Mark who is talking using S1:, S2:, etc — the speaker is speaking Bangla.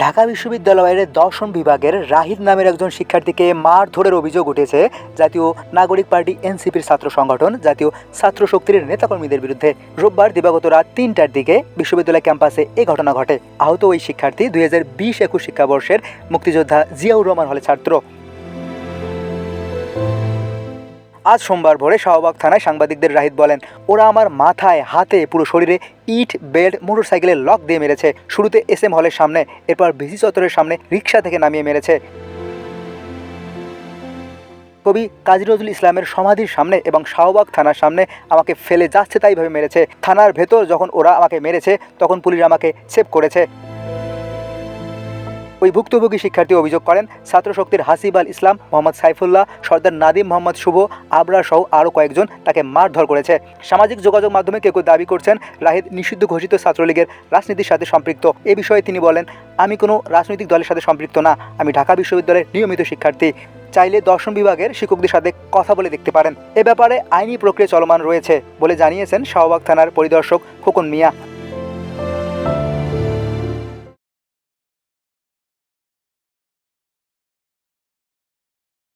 S1: ঢাকা বিশ্ববিদ্যালয়ের দর্শন বিভাগের রাহিদ নামের একজন শিক্ষার্থীকে মারধরের অভিযোগ উঠেছে জাতীয় নাগরিক পার্টি এনসিপির ছাত্র সংগঠন জাতীয় ছাত্র শক্তির নেতাকর্মীদের বিরুদ্ধে। রোববার দিবাগত রাত ৩টার দিকে বিশ্ববিদ্যালয় ক্যাম্পাসে এই ঘটনা ঘটে। আহত ওই শিক্ষার্থী 2020-21 শিক্ষাবর্ষের মুক্তিযোদ্ধা জিয়াউর রহমান হলের ছাত্র। আজ সোমবার ভোরে শাহবাগ থানায় সাংবাদিকদের রাহিদ বলেন, ওরা আমার মাথায়, হাতে, পুরো শরীরে ইট, বেল্ট, মোটরসাইকেলের লক দিয়ে মেরেছে। শুরুতে SM হলের সামনে, এরপর ভিসি চত্বরের সামনে রিক্সা থেকে নামিয়ে মেরেছে। কবি কাজী নজরুল ইসলামের সমাধির সামনে এবং শাহবাগ থানার সামনে আমাকে ফেলে যাচ্ছে তাইভাবে মেরেছে। থানার ভেতর যখন ওরা আমাকে মেরেছে তখন পুলিশ আমাকে সেভ করেছে। ওই ভুক্তভোগী শিক্ষার্থী অভিযোগ করেন, ছাত্রশক্তির হাসিব আল ইসলাম, মোহাম্মদ সাইফুল্লাহ, সর্দার নাদিম মোহাম্মদ শুভ, আবরার সহ আরও কয়েকজন তাকে মারধর করেছে। সামাজিক যোগাযোগ মাধ্যমে কেউ কেউ দাবি করছেন রাহিদ নিষিদ্ধ ঘোষিত ছাত্রলীগের রাজনীতির সাথে সম্পৃক্ত। এ বিষয়ে তিনি বলেন, আমি কোনো রাজনৈতিক দলের সাথে সম্পৃক্ত না, আমি ঢাকা বিশ্ববিদ্যালয়ের নিয়মিত শিক্ষার্থী। চাইলে দর্শন বিভাগের শিক্ষকদের সাথে কথা বলে দেখতে পারেন। এ ব্যাপারে আইনি প্রক্রিয়া চলমান রয়েছে বলে জানিয়েছেন শাহবাগ থানার পরিদর্শক খোকন মিয়া।